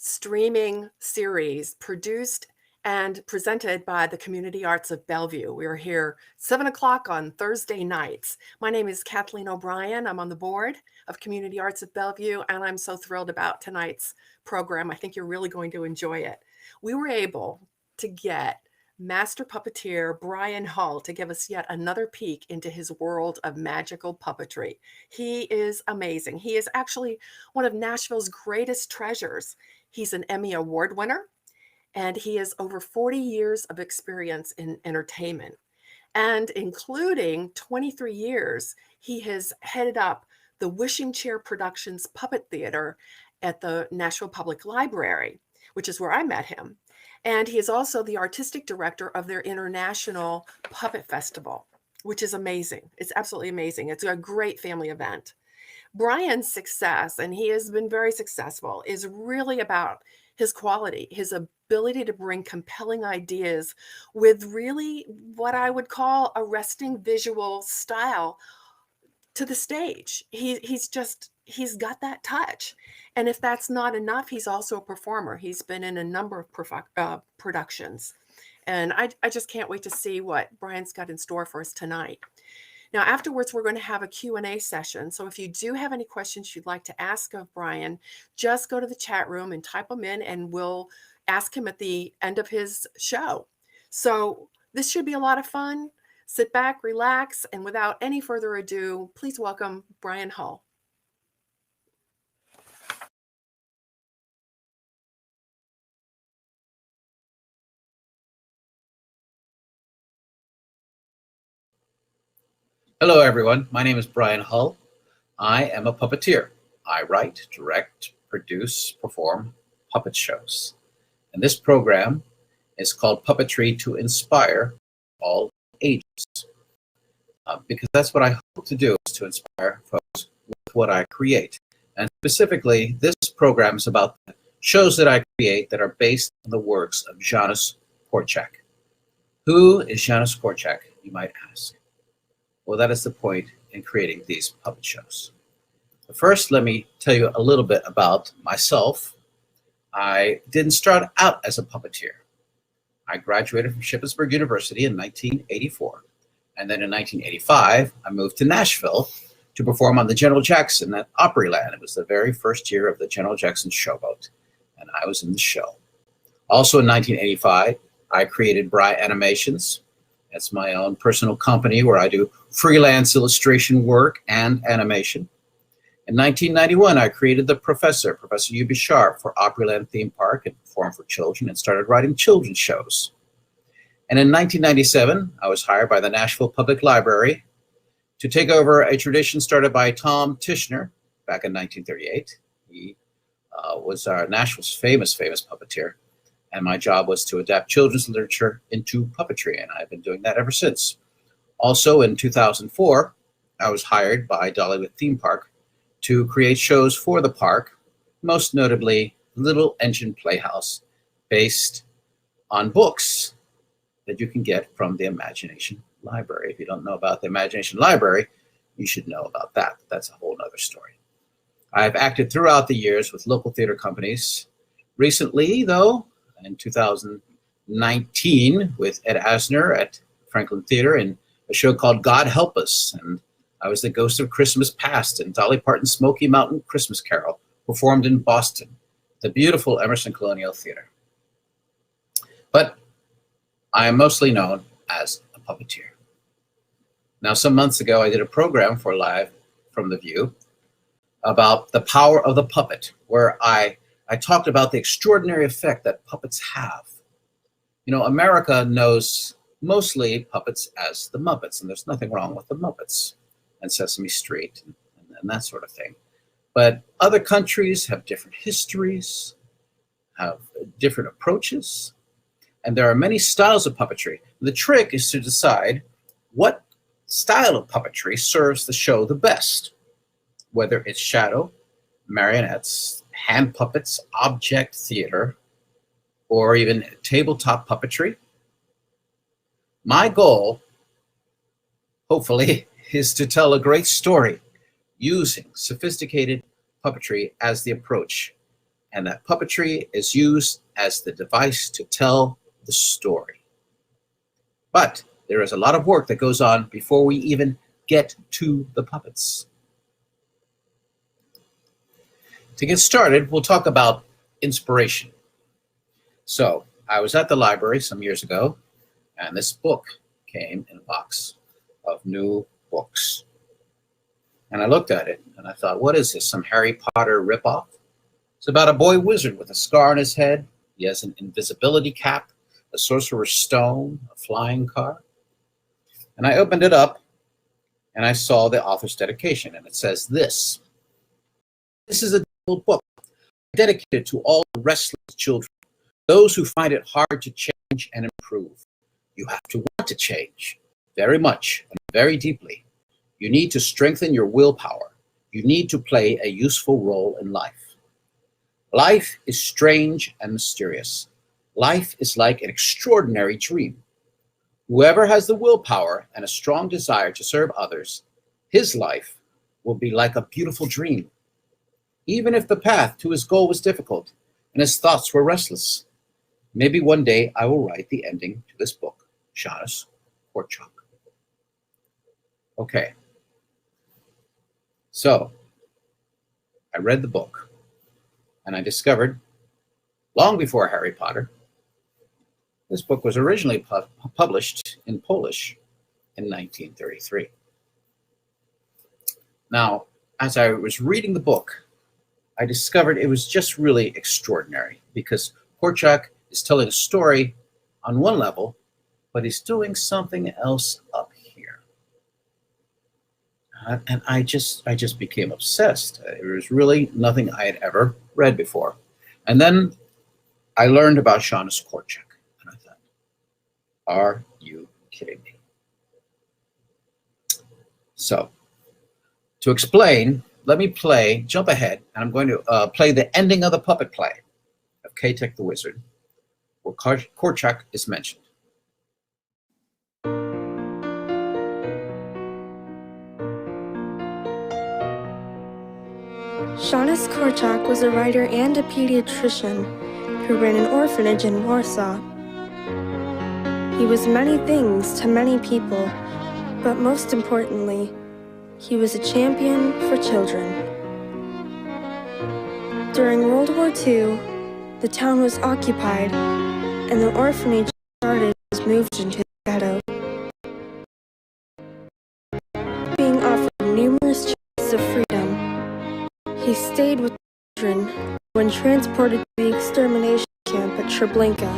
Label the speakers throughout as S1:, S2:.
S1: streaming series produced and presented by the Community Arts of Bellevue. We're here 7 o'clock on Thursday nights. My name is Kathleen O'Brien. I'm on the board of Community Arts of Bellevue, and I'm so thrilled about tonight's program. I think you're really going to enjoy it. We were able to get master puppeteer Brian Hull to give us yet another peek into his world of magical puppetry. He is amazing. He is actually one of Nashville's greatest treasures. He's an Emmy Award winner, and he has over 40 years of experience in entertainment. And including 23 years, he has headed up the Wishing Chair Productions Puppet Theater at the Nashville Public Library, which is where I met him. And he is also the artistic director of their International Puppet Festival, which is amazing. It's absolutely amazing. It's a great family event. Brian's success, and he has been very successful, is really about his quality, his ability to bring compelling ideas with really what I would call arresting visual style to the stage. He's got that touch. And if that's not enough, he's also a performer. He's been in a number of productions. And I just can't wait to see what Brian's got in store for us tonight. Now, afterwards, we're going to have a Q&A session. So if you do have any questions you'd like to ask of Brian, just go to the chat room and type them in, and we'll ask him at the end of his show. So this should be a lot of fun. Sit back, relax, and without any further ado, please welcome Brian Hull.
S2: Hello, everyone. My name is Brian Hull. I am a puppeteer. I write, direct, produce, perform puppet shows. And this program is called Puppetry to Inspire All Ages. Because that's what I hope to do, is to inspire folks with what I create. And specifically, this program is about the shows that I create that are based on the works of Shawnis Korchak. Who is Shawnis Korchak, you might ask? Well, that is the point in creating these puppet shows. But first, let me tell you a little bit about myself. I didn't start out as a puppeteer. I graduated from Shippensburg University in 1984. And then in 1985, I moved to Nashville to perform on the General Jackson at Opryland. It was the very first year of the General Jackson Showboat, and I was in the show. Also in 1985, I created Bry Animations. That's my own personal company where I do freelance illustration work and animation. In 1991, I created the Professor U.B. Sharp, for Opryland Theme Park, and performed for children and started writing children's shows. And in 1997, I was hired by the Nashville Public Library to take over a tradition started by Tom Tishner back in 1938. He was Nashville's famous puppeteer. And my job was to adapt children's literature into puppetry, and I've been doing that ever since. Also in 2004, I was hired by Dollywood Theme Park to create shows for the park, most notably Little Engine Playhouse, based on books that you can get from the Imagination Library. If you don't know about the Imagination Library, you should know about that. That's a whole other story. I've acted throughout the years with local theater companies. Recently, though, in 2019 with Ed Asner at Franklin Theater in a show called God Help Us. And I was the ghost of Christmas Past in Dolly Parton's Smoky Mountain Christmas Carol, performed in Boston, the beautiful Emerson Colonial Theater. But I am mostly known as a puppeteer. Now, some months ago, I did a program for Live from the View about the power of the puppet, where I talked about the extraordinary effect that puppets have. You know, America knows mostly puppets as the Muppets, and there's nothing wrong with the Muppets and Sesame Street and that sort of thing. But other countries have different histories, have different approaches, and there are many styles of puppetry. The trick is to decide what style of puppetry serves the show the best, whether it's shadow, marionettes, hand puppets, object theater, or even tabletop puppetry. My goal, hopefully, is to tell a great story using sophisticated puppetry as the approach. and that puppetry is used as the device to tell the story. But there is a lot of work that goes on before we even get to the puppets. To get started, we'll talk about inspiration. So I was at the library some years ago, and this book came in a box of new books. And I looked at it, and I thought, what is this, some Harry Potter ripoff? It's about a boy wizard with a scar on his head. He has an invisibility cap, a sorcerer's stone, a flying car. And I opened it up, and I saw the author's dedication, and it says this. This is a book dedicated to all restless children, those who find it hard to change and improve. You have to want to change very much and very deeply. You need to strengthen your willpower. You need to play a useful role in life. Life is strange and mysterious. Life is like an extraordinary dream. Whoever has the willpower and a strong desire to serve others, his life will be like a beautiful dream, even if the path to his goal was difficult and his thoughts were restless. Maybe one day I will write the ending to this book, Shawnis Korchak. Okay. So I read the book, and I discovered, long before Harry Potter, this book was originally published in Polish in 1933. Now, as I was reading the book, I discovered it was just really extraordinary, because Korchak is telling a story on one level, but he's doing something else up here. And I just became obsessed. There was really nothing I had ever read before. And then I learned about Shawnis Korchak, and I thought, are you kidding me? So, to explain, let me jump ahead, and I'm going to play the ending of the puppet play of Ktech the Wizard, where Korchak is mentioned.
S3: Shawnis Korchak was a writer and a pediatrician who ran an orphanage in Warsaw. He was many things to many people, but most importantly, he was a champion for children. During World War II, the town was occupied, and the orphanage was moved into the ghetto. Being offered numerous chances of freedom, he stayed with the children when transported to the extermination camp at Treblinka,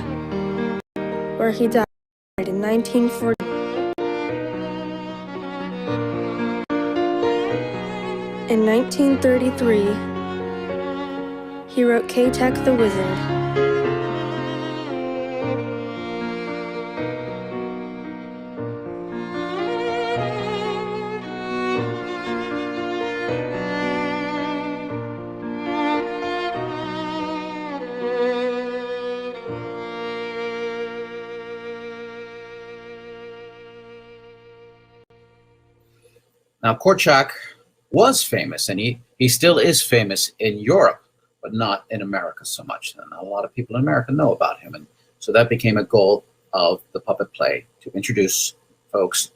S3: where he died in 1940. In 1933, he wrote Ktech the Wizard.
S2: Now, Korchak was famous, and he still is famous in Europe, but not in America so much. And a lot of people in America know about him. And so that became a goal of the puppet play, to introduce folks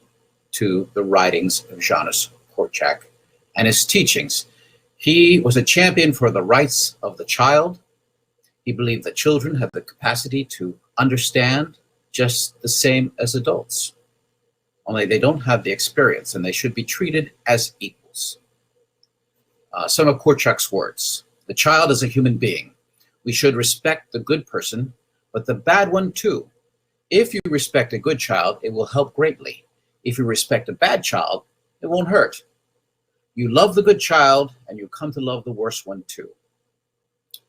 S2: to the writings of Shawnis Korchak and his teachings. He was a champion for the rights of the child. He believed that children have the capacity to understand just the same as adults, only they don't have the experience, and they should be treated as equals. Some of Korchak's words: the child is a human being. We should respect the good person, but the bad one too. If you respect a good child, it will help greatly. If you respect a bad child, it won't hurt. You love the good child, and you come to love the worse one too.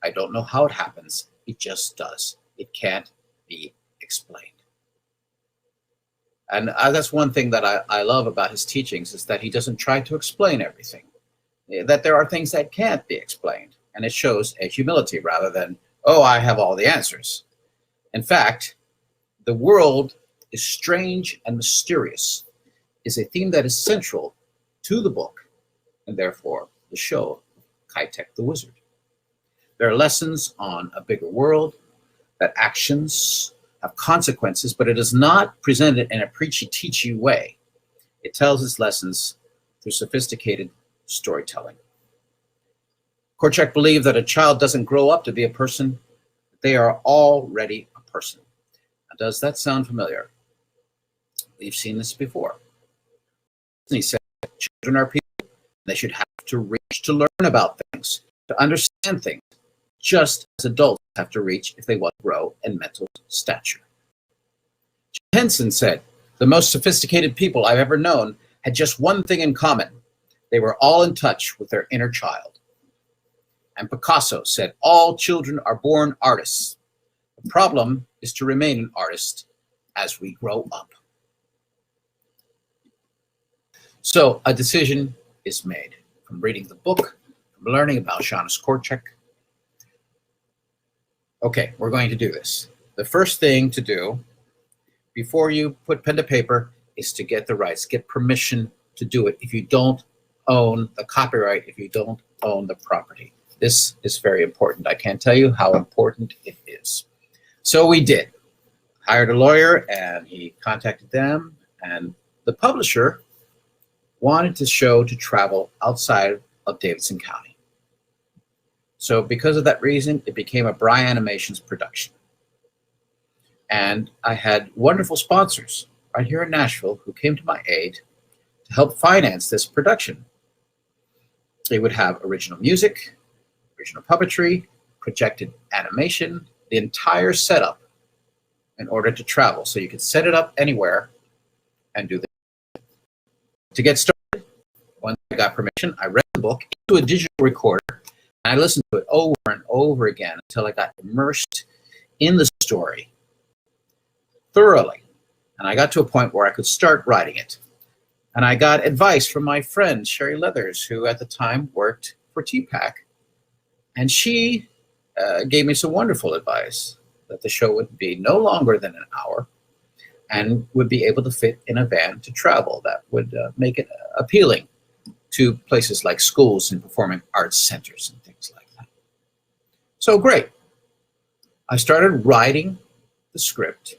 S2: I don't know how it happens. It just does. It can't be explained. And that's one thing that I love about his teachings, is that he doesn't try to explain everything, that there are things that can't be explained. And it shows a humility rather than, oh, I have all the answers. In fact, the world is strange and mysterious is a theme that is central to the book, and therefore the show, Ktech the Wizard. There are lessons on a bigger world, that actions have consequences, but it is not presented in a preachy, teachy way. It tells its lessons through sophisticated storytelling. Korchak believed that a child doesn't grow up to be a person, they are already a person. Now, does that sound familiar? We've seen this before. And he said, children are people. They should have to reach to learn about things, to understand things, just as adults have to reach if they want to grow in mental stature. Henson said, the most sophisticated people I've ever known had just one thing in common. They were all in touch with their inner child. And Picasso said, all children are born artists. The problem is to remain an artist as we grow up. So a decision is made from reading the book, from learning about Shawnis Korchak. Okay, we're going to do this. The first thing to do before you put pen to paper is to get the rights, get permission to do it if you don't own the copyright, if you don't own the property. This is very important. I can't tell you how important it is. So we did. Hired a lawyer and he contacted them, and the publisher wanted the show to travel outside of Davidson County. So because of that reason, it became a Bry Animations production. And I had wonderful sponsors right here in Nashville who came to my aid to help finance this production. They would have original music, original puppetry, projected animation, the entire setup in order to travel. So you could set it up anywhere and do this. To get started, once I got permission, I read the book into a digital recorder, and I listened to it over and over again until I got immersed in the story thoroughly. And I got to a point where I could start writing it. And I got advice from my friend, Sherry Leathers, who at the time worked for TPAC. And she gave me some wonderful advice that the show would be no longer than an hour and would be able to fit in a van to travel. That would make it appealing to places like schools and performing arts centers and things like that. So great. I started writing the script,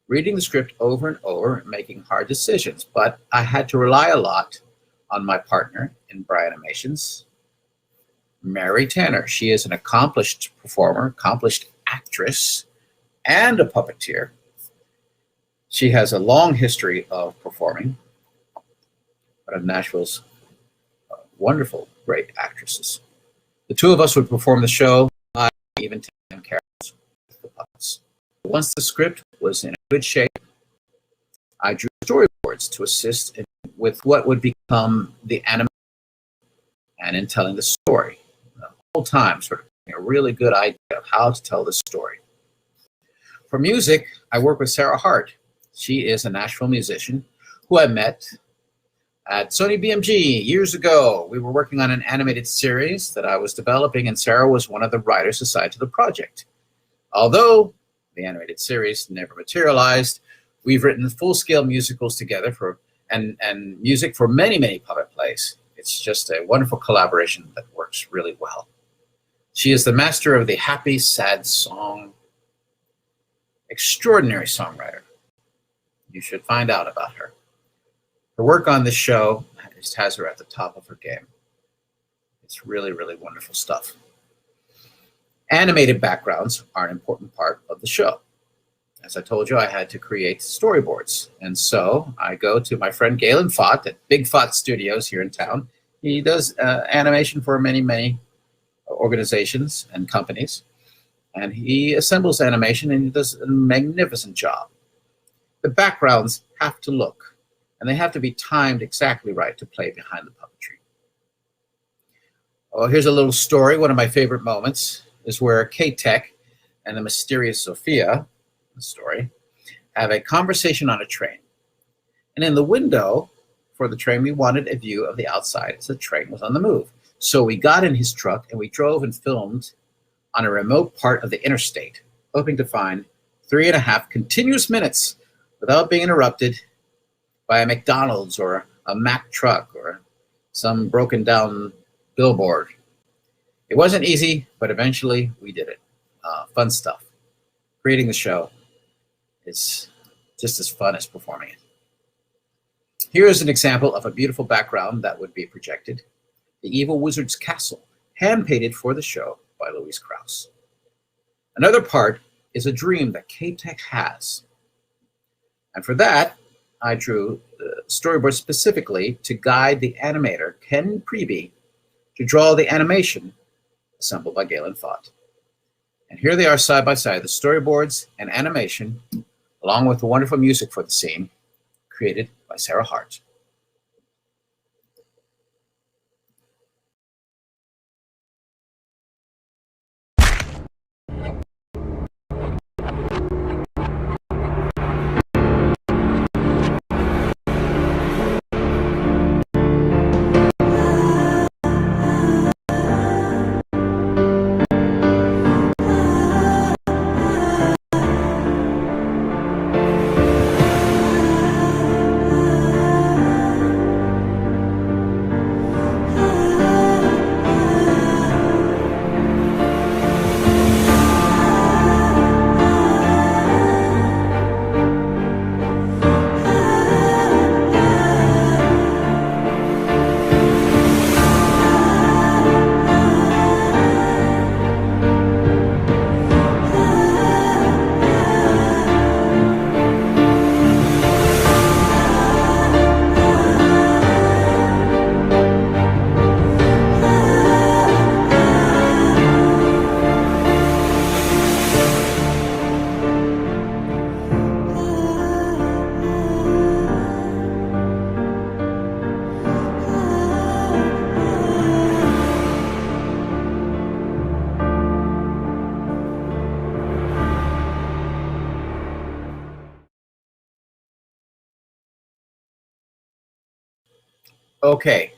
S2: reading the script over and over, and making hard decisions. But I had to rely a lot on my partner in Bry Animations, Mary Tanner. She is an accomplished performer, accomplished actress, and a puppeteer. She has a long history of performing, one of Nashville's wonderful, great actresses. The two of us would perform the show, even time characters with the puppets. Once the script was in good shape, I drew storyboards to assist with what would become the animation and in telling the story. The whole time, sort of a really good idea of how to tell the story. For music, I work with Sarah Hart. She is a Nashville musician who I met at Sony BMG years ago. We were working on an animated series that I was developing, and Sarah was one of the writers assigned to the project. Although the animated series never materialized, we've written full-scale musicals together and music for many, many puppet plays. It's just a wonderful collaboration that works really well. She is the master of the happy, sad song. Extraordinary songwriter. You should find out about her. Her work on this show just has her at the top of her game. It's really, really wonderful stuff. Animated backgrounds are an important part of the show. As I told you, I had to create storyboards. And so I go to my friend Galen Fott at Big Fott Studios here in town. He does animation for many, many organizations and companies. And he assembles animation, and he does a magnificent job. The backgrounds have to look, and they have to be timed exactly right to play behind the puppetry. Oh, here's a little story. One of my favorite moments is where Ktech and the mysterious Sophia, the story, have a conversation on a train. And in the window for the train, we wanted a view of the outside as the train was on the move. So we got in his truck and we drove and filmed on a remote part of the interstate, hoping to find 3.5 continuous minutes without being interrupted by a McDonald's or a Mack truck or some broken down billboard. It wasn't easy, but eventually we did it. Fun stuff. Creating the show is just as fun as performing it. Here is an example of a beautiful background that would be projected. The Evil Wizard's Castle, hand-painted for the show by Louise Krauss. Another part is a dream that Ktech has. And for that, I drew the storyboard specifically to guide the animator, Ken Priebe, to draw the animation assembled by Galen Fott. And here they are side by side, the storyboards and animation, along with the wonderful music for the scene, created by Sarah Hart. Okay,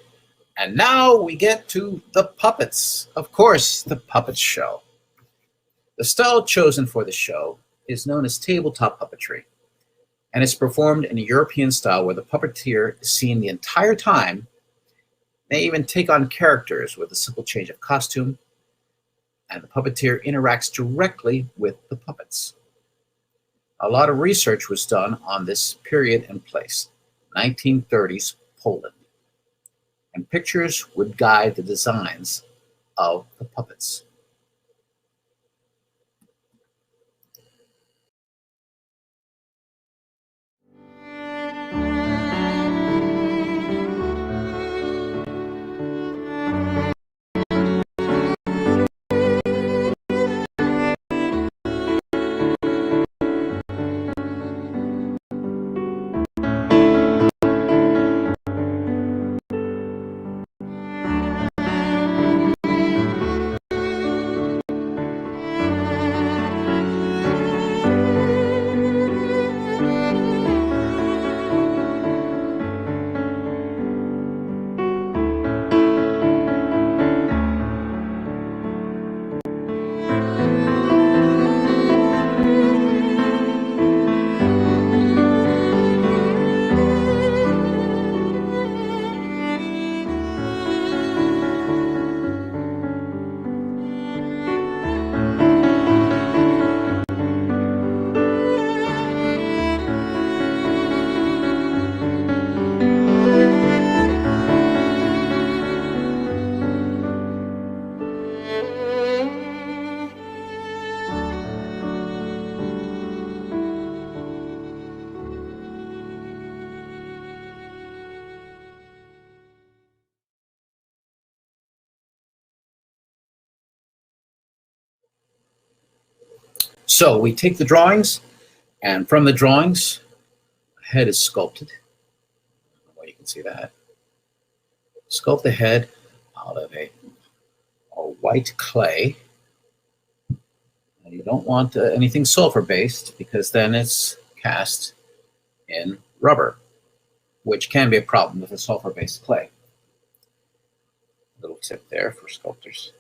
S2: and now we get to the puppets. Of course, the puppet show. The style chosen for the show is known as tabletop puppetry, and it's performed in a European style where the puppeteer is seen the entire time. They even take on characters with a simple change of costume, and the puppeteer interacts directly with the puppets. A lot of research was done on this period and place, 1930s Poland. And pictures would guide the designs of the puppets. So we take the drawings, and from the drawings, a head is sculpted. Well, you can see that. Sculpt the head out of a white clay. And you don't want anything sulfur-based because then it's cast in rubber, which can be a problem with a sulfur-based clay. Little tip there for sculptors.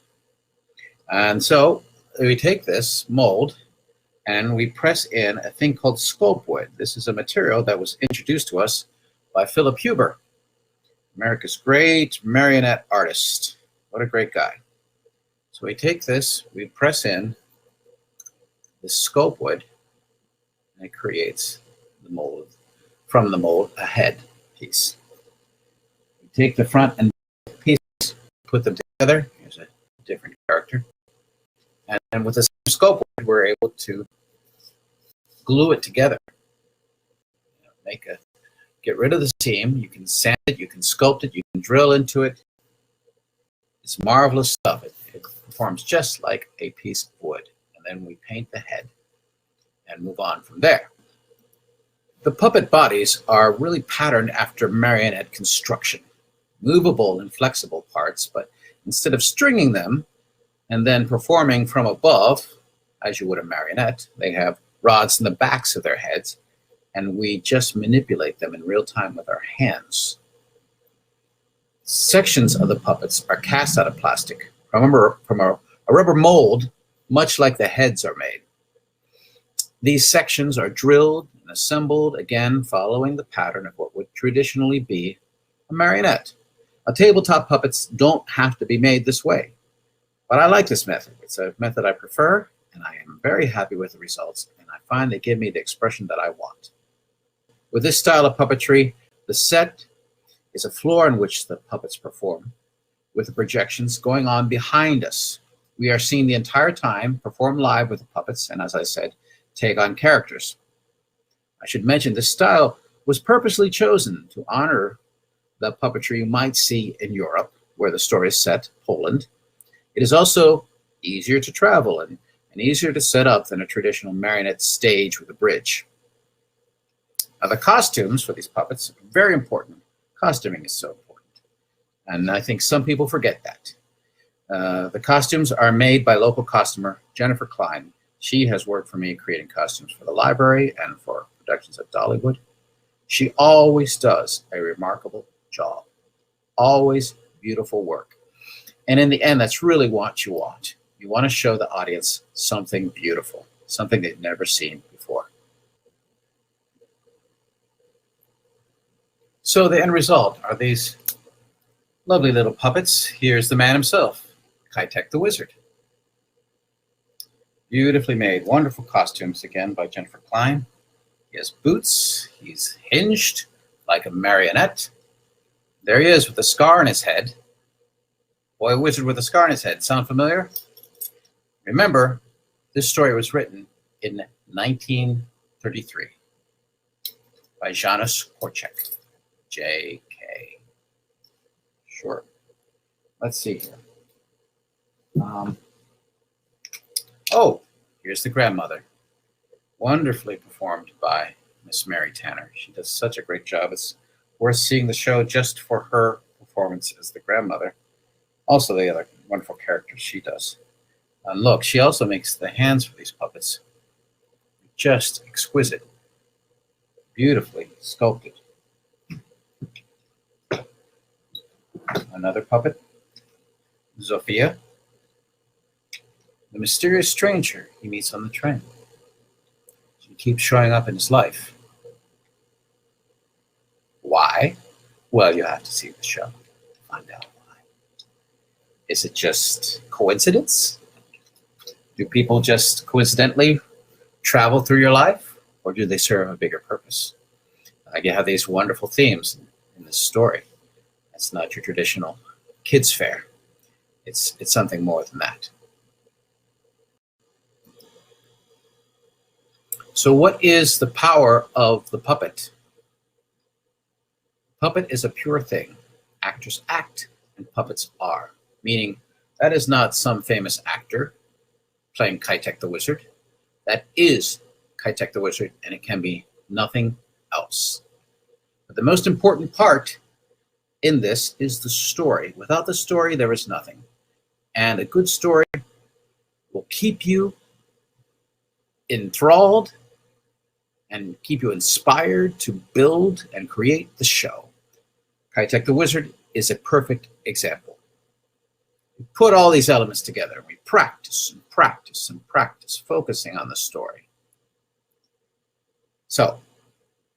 S2: And so we take this mold and we press in a thing called sculpt wood. This is a material that was introduced to us by Philip Huber, America's great marionette artist. What a great guy. So we take this, we press in the sculpt wood, and it creates the mold, from the mold, a head piece. We take the front and back piece, put them together. Here's a different character. And then with the same sculpt wood, we're able to glue it together. Get rid of the seam. You can sand it, you can sculpt it, you can drill into it. It's marvelous stuff. It performs just like a piece of wood. And then we paint the head and move on from there. The puppet bodies are really patterned after marionette construction. Movable and flexible parts, but instead of stringing them and then performing from above, as you would a marionette, they have rods in the backs of their heads, and we just manipulate them in real time with our hands. Sections of the puppets are cast out of plastic from a rubber mold, much like the heads are made. These sections are drilled and assembled, again following the pattern of what would traditionally be a marionette. Tabletop puppets don't have to be made this way, but I like this method. It's a method I prefer, and I am very happy with the results, and I find they give me the expression that I want. With this style of puppetry, the set is a floor on which the puppets perform, with the projections going on behind us. We are seen the entire time, perform live with the puppets, and as I said, take on characters. I should mention this style was purposely chosen to honor the puppetry you might see in Europe, where the story is set, Poland. It is also easier to travel and easier to set up than a traditional marionette stage with a bridge. Now, the costumes for these puppets are very important. Costuming is so important, and I think some people forget that. The costumes are made by local costumer Jennifer Klein. She has worked for me creating costumes for the library and for productions at Dollywood. She always does a remarkable job. Always beautiful work. And in the end, that's really what you want. You want to show the audience something beautiful, something they've never seen before. So the end result are these lovely little puppets. Here's the man himself, Ktech the Wizard. Beautifully made, wonderful costumes, again, by Jennifer Klein. He has boots. He's hinged like a marionette. There he is with a scar on his head. Boy, a wizard with a scar on his head. Sound familiar? Remember, this story was written in 1933 by Shawnis Korchak. J.K. Sure. Let's see here. Oh, here's the grandmother. Wonderfully performed by Miss Mary Tanner. She does such a great job. It's worth seeing the show just for her performance as the grandmother. Also the other wonderful characters she does. And look, she also makes the hands for these puppets just exquisite, beautifully sculpted. Another puppet, Zofia, the mysterious stranger he meets on the train. She keeps showing up in his life. Why? Well, you have to see the show to find out why. Is it just coincidence? Do people just coincidentally travel through your life, or do they serve a bigger purpose? You have these wonderful themes in this story. It's not your traditional kids' fair. It's something more than that. So what is the power of the puppet? Puppet is a pure thing. Actors act and puppets are, meaning that is not some famous actor playing Ktech the Wizard. That is Ktech the Wizard, and it can be nothing else. But the most important part in this is the story. Without the story, there is nothing. And a good story will keep you enthralled and keep you inspired to build and create the show. Ktech the Wizard is a perfect example. We put all these elements together. We practice and practice and practice, focusing on the story. So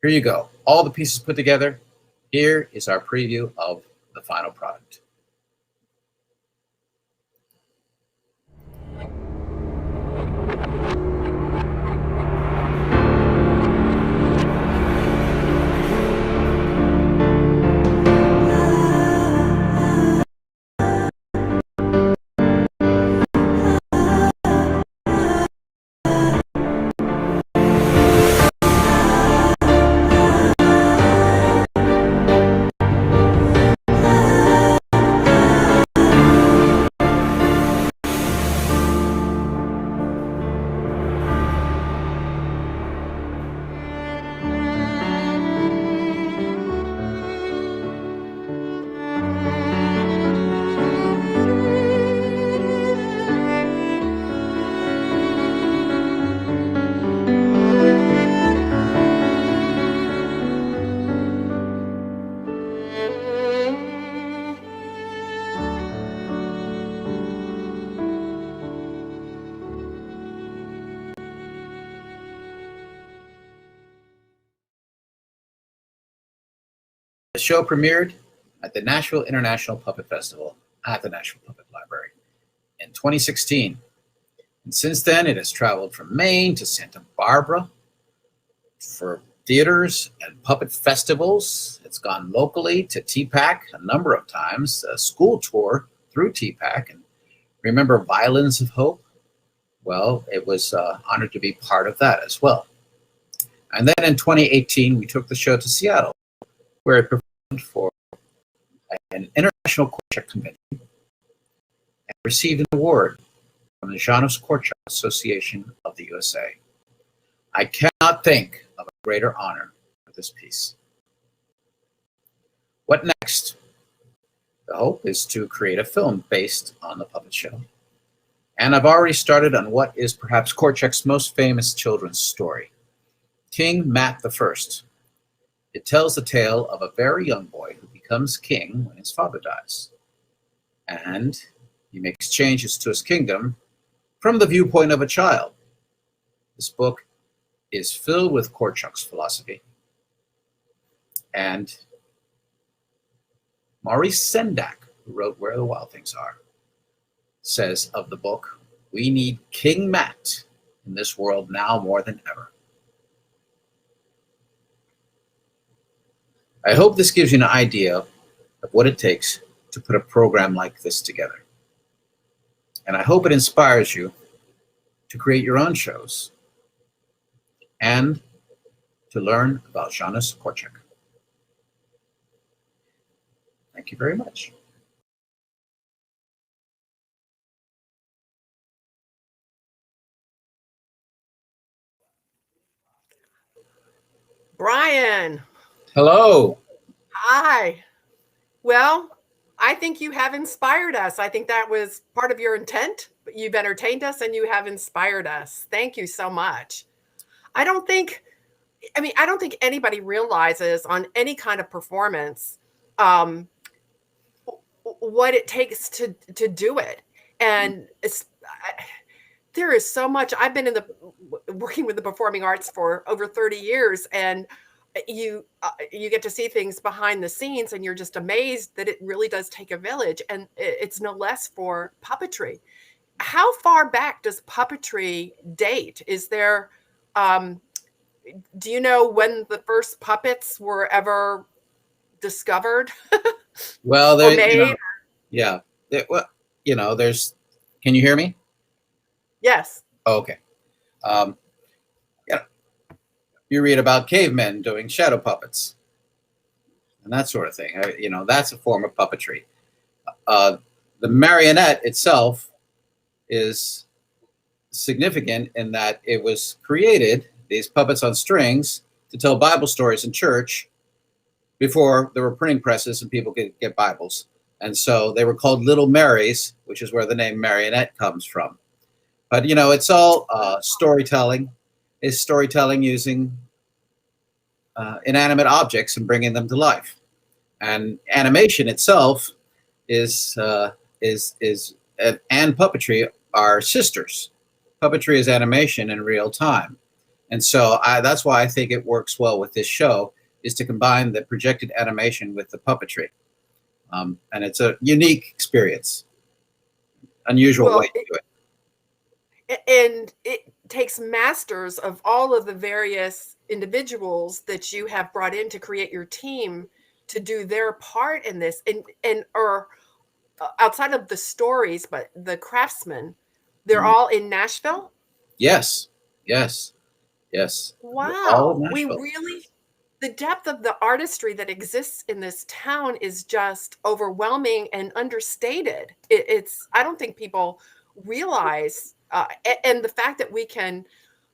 S2: here you go. All the pieces put together. Here is our preview of the final product. The show premiered at the Nashville International Puppet Festival at the National Puppet Library in 2016. And since then, it has traveled from Maine to Santa Barbara for theaters and puppet festivals. It's gone locally to TPAC a number of times, a school tour through TPAC. And remember Violins of Hope? Well, it was honored to be part of that as well. And then in 2018, we took the show to Seattle, where it performed for an international Korchak convention and received an award from the Shawnis Korchak Association of the USA. I cannot think of a greater honor for this piece. What next? The hope is to create a film based on the puppet show. And I've already started on what is perhaps Korchak's most famous children's story, King Mat I. It tells the tale of a very young boy who becomes king when his father dies. And he makes changes to his kingdom from the viewpoint of a child. This book is filled with Korchak's philosophy. And Maurice Sendak, who wrote Where the Wild Things Are, says of the book, "We need King Mat in this world now more than ever." I hope this gives you an idea of what it takes to put a program like this together. And I hope it inspires you to create your own shows and to learn about Shawnis Korchak. Thank you very much.
S1: Brian.
S2: Hello.
S1: Hi. Well, I think you have inspired us. I think that was part of your intent. You've entertained us and you have inspired us. Thank you so much. I don't think anybody realizes on any kind of performance what it takes to do it. And there is so much. I've been working with the performing arts for over 30 years, and you get to see things behind the scenes, and you're just amazed that it really does take a village, and it's no less for puppetry. How far back does puppetry date? Is there, do you know when the first puppets were ever discovered?
S2: Well,
S1: or made?
S2: Yeah. There's, can you hear me?
S1: Yes.
S2: Oh, okay. You read about cavemen doing shadow puppets and that sort of thing. That's a form of puppetry. The marionette itself is significant in that it was created, these puppets on strings, to tell Bible stories in church before there were printing presses and people could get Bibles. And so they were called Little Marys, which is where the name marionette comes from. But, it's all storytelling. Is storytelling using inanimate objects and bringing them to life. And animation itself is and puppetry are sisters. Puppetry is animation in real time. And so that's why I think it works well with this show, is to combine the projected animation with the puppetry. And it's a unique experience, unusual way to do it.
S1: And it takes masters of all of the various individuals that you have brought in to create your team to do their part in this, or outside of the stories, but the craftsmen, they're all in Nashville?
S2: Yes.
S1: Wow. The depth of the artistry that exists in this town is just overwhelming and understated. I don't think people realize, and the fact that we can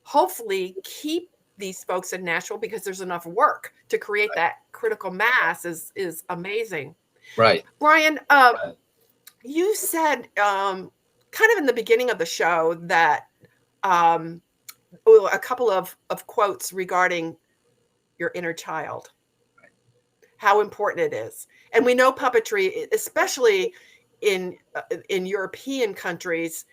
S1: hopefully keep these folks in Nashville because there's enough work to create that critical mass is amazing.
S2: Right.
S1: Brian, you said kind of in the beginning of the show that a couple of quotes regarding your inner child, how important it is. And we know puppetry, especially in European countries,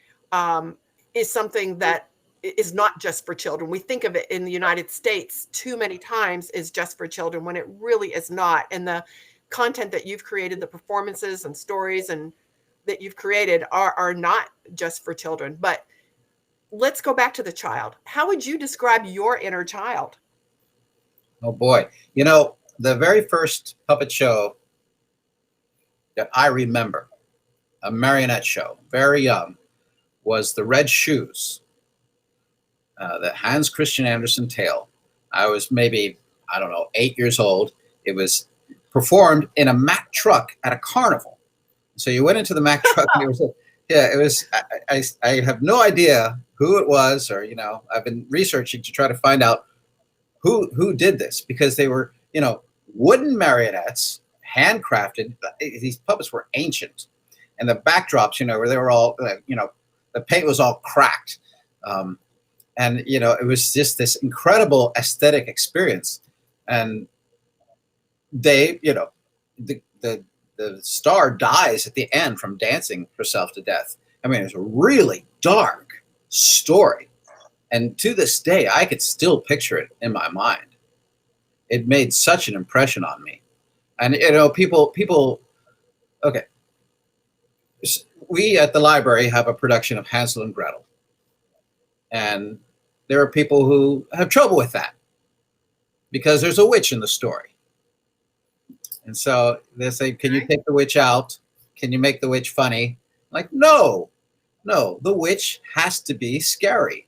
S1: is something that is not just for children. We think of it in the United States too many times as just for children when it really is not. And the content that you've created, the performances and stories and that you've created are not just for children. But let's go back to the child. How would you describe your inner child?
S2: Oh boy. You know, the very first puppet show that I remember, a marionette show, very young, was The Red Shoes, the Hans Christian Andersen tale. I was maybe, I don't know, 8 years old. It was performed in a Mack truck at a carnival. So you went into the Mack truck and it was, I have no idea who it was, or, you know, I've been researching to try to find out who did this, because they were, you know, wooden marionettes, handcrafted. These puppets were ancient, and the backdrops, you know, where they were all, you know, the paint was all cracked, and you know, it was just this incredible aesthetic experience. And they, you know, the star dies at the end from dancing herself to death. I mean, it's a really dark story. And to this day, I could still picture it in my mind. It made such an impression on me. And, you know, people, okay. We at the library have a production of Hansel and Gretel. And there are people who have trouble with that because there's a witch in the story. And so they say, can you take the witch out? Can you make the witch funny? Like, no, the witch has to be scary.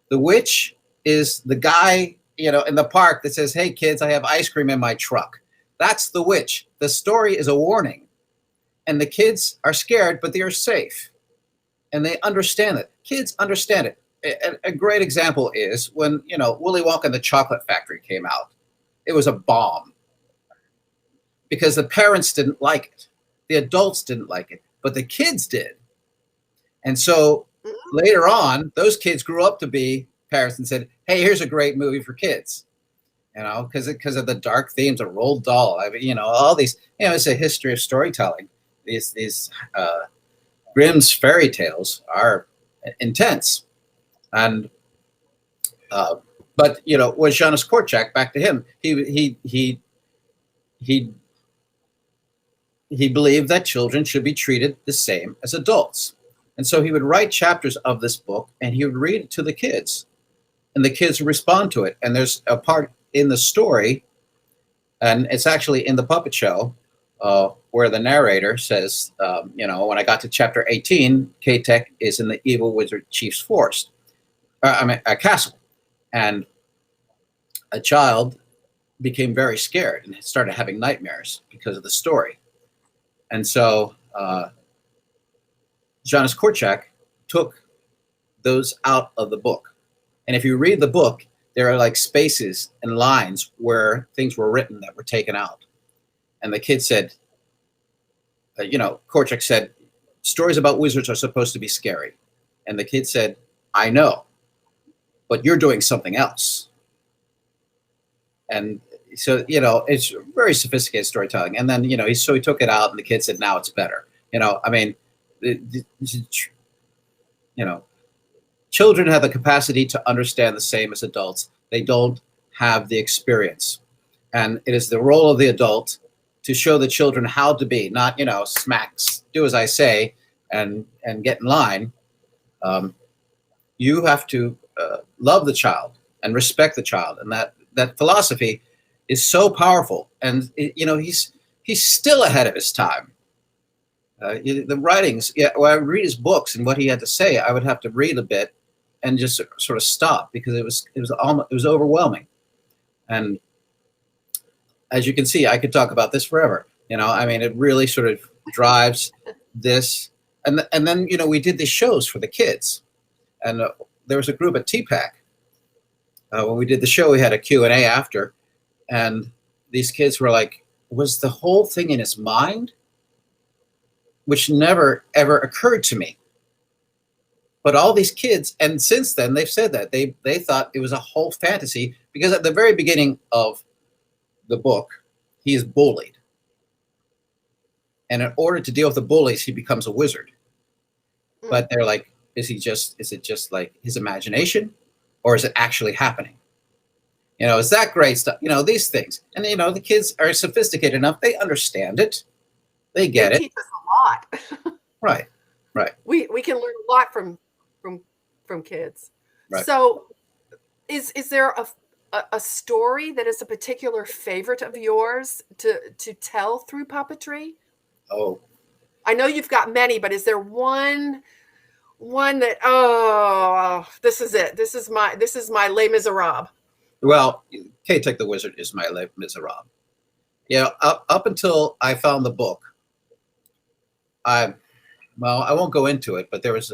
S2: The witch is the guy, you know, in the park that says, hey, kids, I have ice cream in my truck. That's the witch. The story is a warning. And the kids are scared, but they are safe. And they understand it. Kids understand it. A great example is when, you know, Willy Wonka and the Chocolate Factory came out. It was a bomb because the parents didn't like it. The adults didn't like it, but the kids did. And so later on, those kids grew up to be parents and said, hey, here's a great movie for kids, you know, because of the dark themes of Roald Dahl. I mean, you know, all these, you know, it's a history of storytelling. These Grimm's fairy tales are intense. And, but, you know, with Shawnis Korchak, back to him, he believed that children should be treated the same as adults. And so he would write chapters of this book and he would read it to the kids, and the kids would respond to it. And there's a part in the story, and it's actually in the puppet show, where the narrator says, you know, when I got to chapter 18, Ktech is in the evil wizard chief's forest, a castle. And a child became very scared and started having nightmares because of the story. And so Shawnis Korchak took those out of the book. And if you read the book, there are like spaces and lines where things were written that were taken out. And the kid said, you know, Korchak said, stories about wizards are supposed to be scary. And the kid said, I know, but you're doing something else. And so, you know, it's very sophisticated storytelling. And then, you know, he took it out and the kid said, now it's better. You know, I mean, you know, children have the capacity to understand the same as adults. They don't have the experience. And it is the role of the adult to show the children how to be, not, you know, smacks, do as I say, and get in line. You have to love the child and respect the child. And that philosophy is so powerful. And, you know, he's still ahead of his time. The writings, yeah, when I read his books and what he had to say, I would have to read a bit and just sort of stop because it was overwhelming. And as you can see, I could talk about this forever. You know, I mean, it really sort of drives this. And then, you know, we did these shows for the kids. And there was a group at TPAC. When we did the show, we had a Q&A after. And these kids were like, was the whole thing in his mind? Which never, ever occurred to me. But all these kids, and since then, they've said that. They thought it was a whole fantasy because at the very beginning of the book, he is bullied. And in order to deal with the bullies, he becomes a wizard. But they're like, is it just like his imagination? or is it actually happening? You know, is that great stuff? You know, these things. And, you know, the kids are sophisticated enough. They understand it. They get
S1: They
S2: it.
S1: teach us a lot.
S2: Right. Right.
S1: We can learn a lot from kids.
S2: Right.
S1: So is there a story that is a particular favorite of yours to tell through puppetry?
S2: Oh,
S1: I know you've got many, but is there one that, oh, this is it. This is my Les Miserables.
S2: well, Ktech the Wizard is my Les Miserables. Yeah, up until I found the book, I won't go into it, but there was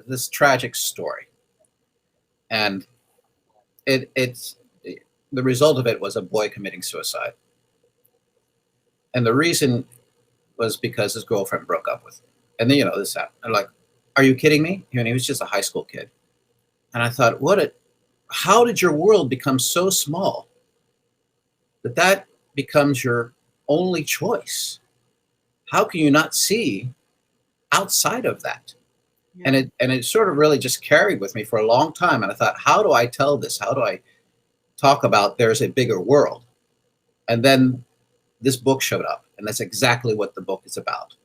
S2: this tragic story, and it's the result of it was a boy committing suicide, and the reason was because his girlfriend broke up with him, and then this happened. I'm like, are you kidding me? And he was just a high school kid, and I thought, how did your world become so small that becomes your only choice? How can you not see outside of that? Yeah. And it sort of really just carried with me for a long time. And I thought, how do I tell this? How do I talk about there's a bigger world? And then this book showed up, and that's exactly what the book is about.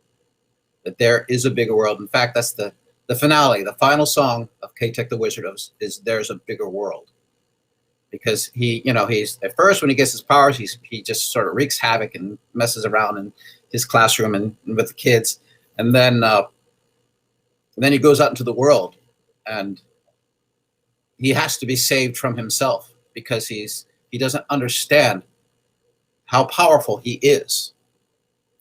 S2: That there is a bigger world. In fact, that's the finale, the final song of Ktech the Wizard is There's a Bigger World. Because he's at first, when he gets his powers, he just sort of wreaks havoc and messes around in his classroom and with the kids. And then he goes out into the world, and he has to be saved from himself because he doesn't understand how powerful he is.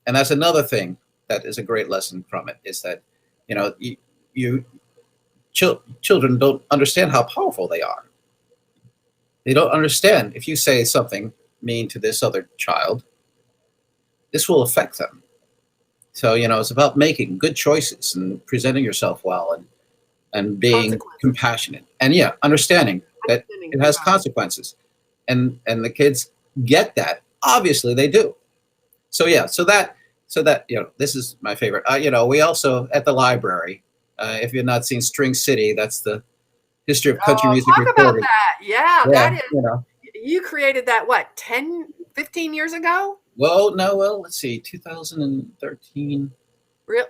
S2: And that's another thing that is a great lesson from it, is that children don't understand how powerful they are. They don't understand if you say something mean to this other child, this will affect them. So, it's about making good choices and presenting yourself well and being compassionate and understanding that it has consequences. And the kids get that. Obviously they do. So this is my favorite. We also at the library, if you've not seen String City, that's the history of country music
S1: talk
S2: recording.
S1: About that. Yeah, that is.
S2: You
S1: created that 10, 15 years ago?
S2: Well, let's see, 2013.
S1: Oh.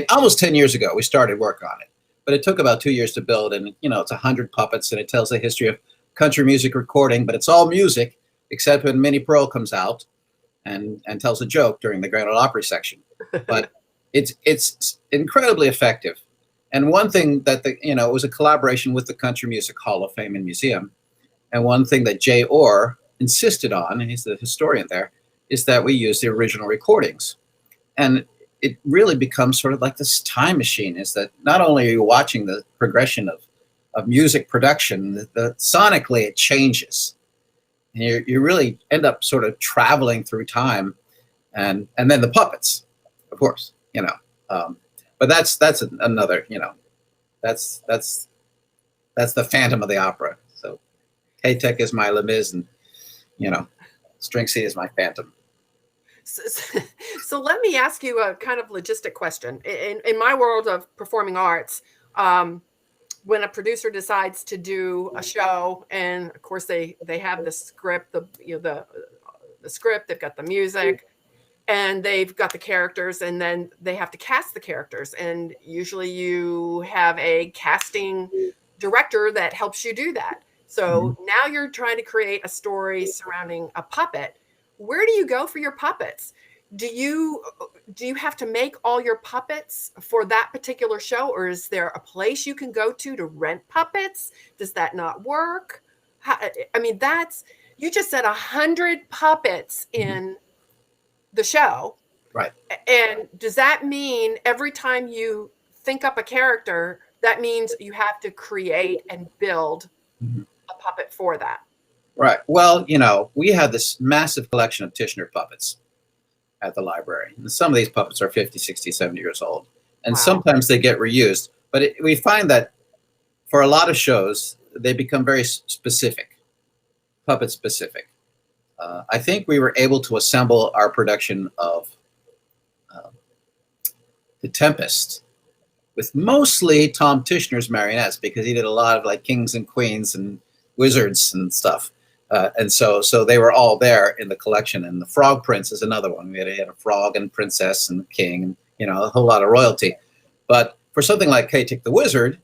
S2: Almost 10 years ago, we started work on it. But it took about 2 years to build, and it's 100 puppets, and it tells the history of country music recording, but it's all music except when Minnie Pearl comes out and tells a joke during the Grand Ole Opry section. But it's incredibly effective. And one thing that it was a collaboration with the Country Music Hall of Fame and Museum. And one thing that Jay Orr insisted on, and he's the historian there, is that we use the original recordings. And it really becomes sort of like this time machine, is that not only are you watching the progression of music production, the sonically it changes. And you really end up sort of traveling through time. And then the puppets, of course, but that's another, that's the Phantom of the Opera. So Ktech is my Les Mis, and String City is my Phantom.
S1: So let me ask you a kind of logistic question. In my world of performing arts, when a producer decides to do a show, and of course they have the script, the script, they've got the music, and they've got the characters, and then they have to cast the characters. And usually you have a casting director that helps you do that. So now you're trying to create a story surrounding a puppet. Where do you go for your puppets? Do you have to make all your puppets for that particular show, or is there a place you can go to rent puppets? Does that not work? You just said 100 puppets in the show.
S2: Right.
S1: And does that mean every time you think up a character, that means you have to create and build a puppet for that?
S2: Right. Well, we have this massive collection of Tishner puppets at the library. And some of these puppets are 50, 60, 70 years old. And sometimes they get reused. But we find that for a lot of shows, they become very specific, puppet specific. I think we were able to assemble our production of The Tempest with mostly Tom Tischner's marionettes, because he did a lot of like kings and queens and wizards and stuff. And so they were all there in the collection. And the Frog Prince is another one. We had a frog and princess and king, and, you know, a whole lot of royalty. But for something like Ktech the Wizard,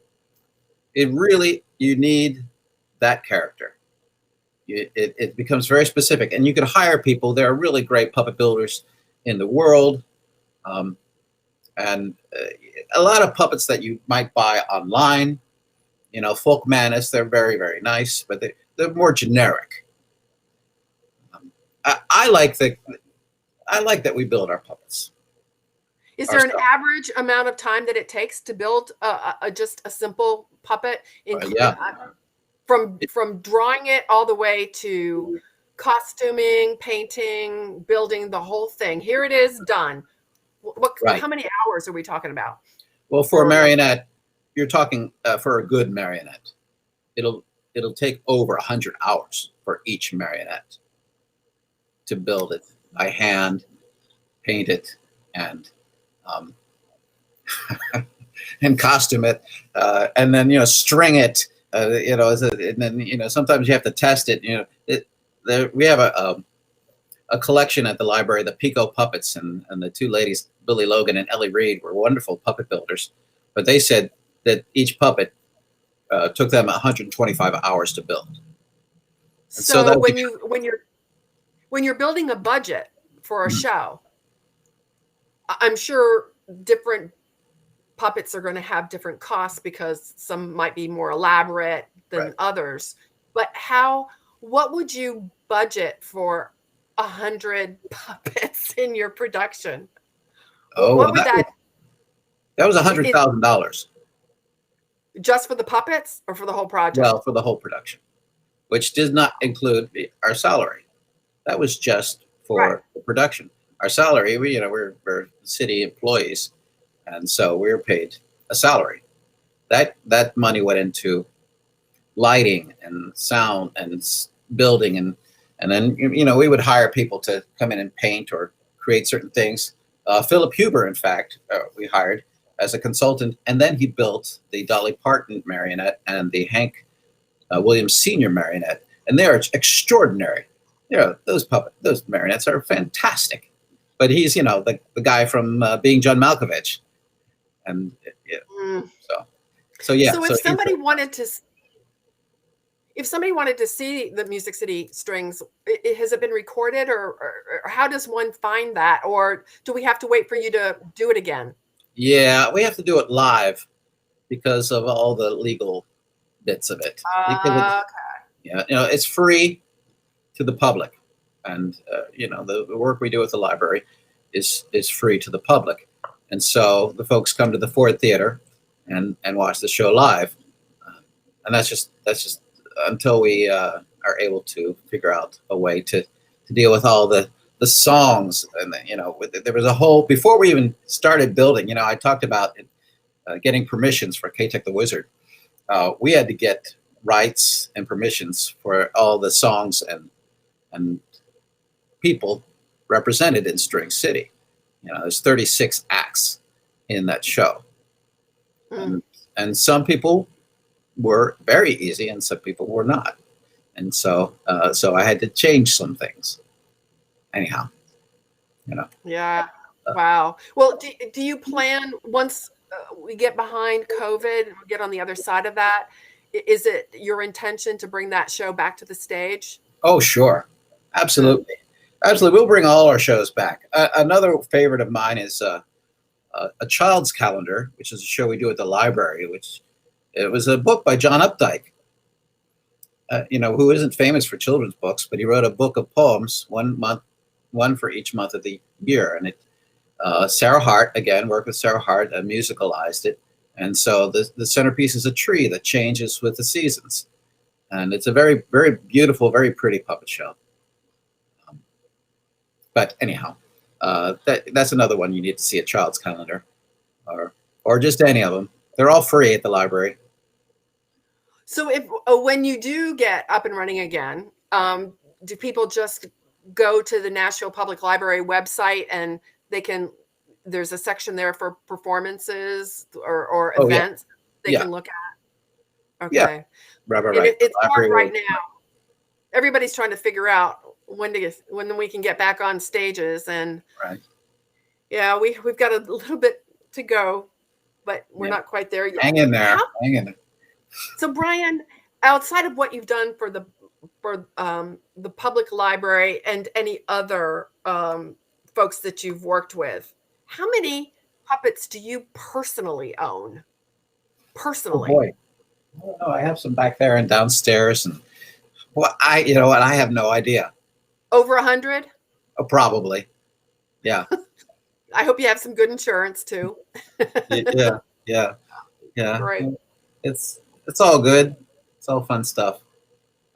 S2: it really, you need that character. It becomes very specific, and you can hire people. There are really great puppet builders in the world. And a lot of puppets that you might buy online, you know, Folk Manus, they're very, very nice, but they're more generic. I like that we build our puppets.
S1: Is there an average amount of time that it takes to build just a simple puppet?
S2: Yeah.
S1: From drawing it all the way to costuming, painting, building the whole thing. Here it is, done.
S2: Right.
S1: How many hours are we talking about?
S2: Well, for a marionette, you're talking for a good marionette, it'll take over 100 hours for each marionette to build it by hand, paint it, and and costume it, and then, you know, string it. You know, and then, you know, sometimes you have to test it. You know, we have a collection at the library, the Pico puppets, and the two ladies, Billy Logan and Ellie Reed, were wonderful puppet builders. But they said that each puppet took them 125 hours to build. And
S1: so when you're building a budget for a show, I'm sure different puppets are going to have different costs because some might be more elaborate than others. But what would you budget for 100 puppets in your production?
S2: Oh,
S1: what would that
S2: was $100,000.
S1: Just for the puppets or for the whole project?
S2: Well, for the whole production, which does not include our salary. That was just for the production. Our salary, we're city employees, and so we were paid a salary. That money went into lighting and sound and building, and then, you know, we would hire people to come in and paint or create certain things. Philip Huber, in fact, we hired as a consultant, and then he built the Dolly Parton marionette and the Hank Williams Sr. marionette, and they are extraordinary. You know, those marionettes are fantastic. But he's, you know, the guy from Being John Malkovich, and so yeah.
S1: So if somebody wanted to see the Music City Strings, has it been recorded, or how does one find that, or do we have to wait for you to do it again?
S2: Yeah, we have to do it live because of all the legal bits of it.
S1: Okay.
S2: Yeah, you know, it's free to the public, and you know, the work we do at the library is free to the public, and so the folks come to the Ford Theater and watch the show live, and that's just until we are able to figure out a way to deal with all the songs. And you know, there was a whole, before we even started building, you know, I talked about getting permissions for Ktech the Wizard. We had to get rights and permissions for all the songs and people represented in String City. You know, there's 36 acts in that show, and some people were very easy and some people were not, and so I had to change some things. Anyhow, you know.
S1: Yeah. Wow. Well, do you plan, once we get behind COVID, we get on the other side of that, is it your intention to bring that show back to the stage?
S2: Oh, sure. Absolutely. Absolutely. We'll bring all our shows back. Another favorite of mine is A Child's Calendar, which is a show we do at the library, which it was a book by John Updike, you know, who isn't famous for children's books, but he wrote a book of poems, one for each month of the year. And Sarah Hart, again, worked with Sarah Hart, musicalized it. And so the centerpiece is a tree that changes with the seasons. And it's a very, very beautiful, very pretty puppet show. But anyhow, that's another one you need to see, A Child's Calendar, or just any of them. They're all free at the library.
S1: So when you do get up and running again, do people just go to the Nashville Public Library website and they can there's a section there for performances or
S2: Oh, yeah.
S1: events they
S2: Yeah.
S1: can look at.
S2: Yeah.
S1: Okay.
S2: Right.
S1: And it's hard
S2: Library
S1: right
S2: will-
S1: now. Everybody's trying to figure out when we can get back on stages, and
S2: Right.
S1: yeah, we've got a little bit to go, but we're
S2: Yeah.
S1: not quite there yet.
S2: Hang in there. Hang in there.
S1: So Brian, outside of what you've done for the public library and any other folks that you've worked with, how many puppets do you personally own?
S2: Oh
S1: Personally,
S2: boy. I don't know. I have some back there and downstairs, and you know what? I have no idea.
S1: over 100?
S2: Oh, probably. Yeah.
S1: I hope you have some good insurance too.
S2: Yeah. Yeah. Yeah.
S1: Great.
S2: It's all good. It's all fun stuff.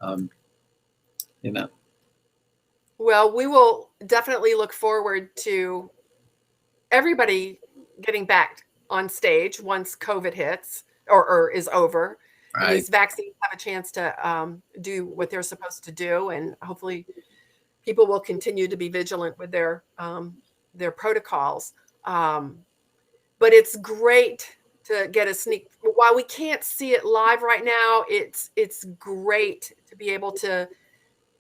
S2: You know.
S1: Well, we will definitely look forward to everybody getting back on stage once COVID hits or is over. And
S2: Right.
S1: these vaccines have a chance to do what they're supposed to do, and hopefully people will continue to be vigilant with their protocols. But it's great to get a sneak. While we can't see it live right now, it's great to be able to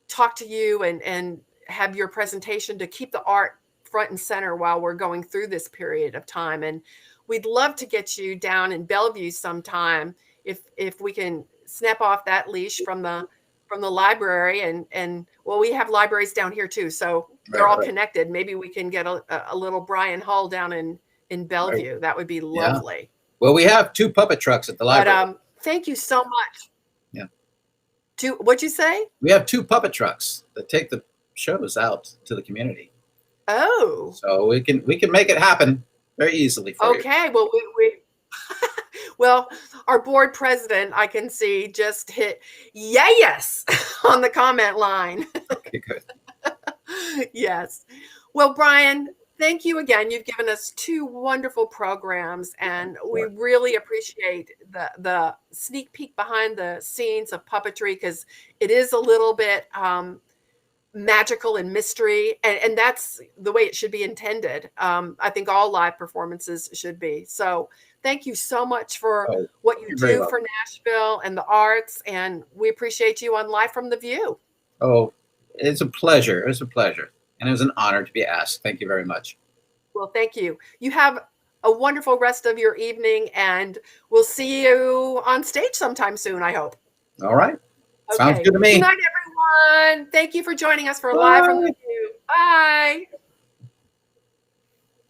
S1: talk to you and have your presentation to keep the art front and center while we're going through this period of time. And we'd love to get you down in Bellevue sometime if we can snap off that leash from the library, and well, we have libraries down here too, so they're all connected. Maybe we can get a little Brian Hull down in Bellevue. That would be lovely.
S2: Well, we have 2 puppet trucks at the library.
S1: But thank you so much.
S2: Yeah.
S1: What'd you say?
S2: We have 2 puppet trucks that take the shows out to the community.
S1: Oh.
S2: So we can make it happen very easily for you.
S1: Okay. Well, we well, our board president, I can see, just hit yes on the comment line.
S2: Okay, good.
S1: Yes. Well, Brian, thank you again. You've given us 2 wonderful programs, and we really appreciate the sneak peek behind the scenes of puppetry, because it is a little bit magical and mystery, and that's the way it should be intended. I think all live performances should be. So thank you so much for what you do for Nashville and the arts, and we appreciate you on Live from the View.
S2: Oh, it's a pleasure. It was a pleasure. And it was an honor to be asked. Thank you very much.
S1: Well, thank you. You have a wonderful rest of your evening, and we'll see you on stage sometime soon, I hope.
S2: All right.
S1: Okay.
S2: Sounds good to me.
S1: Good night, everyone. Thank you for joining us for Live from the View. Bye.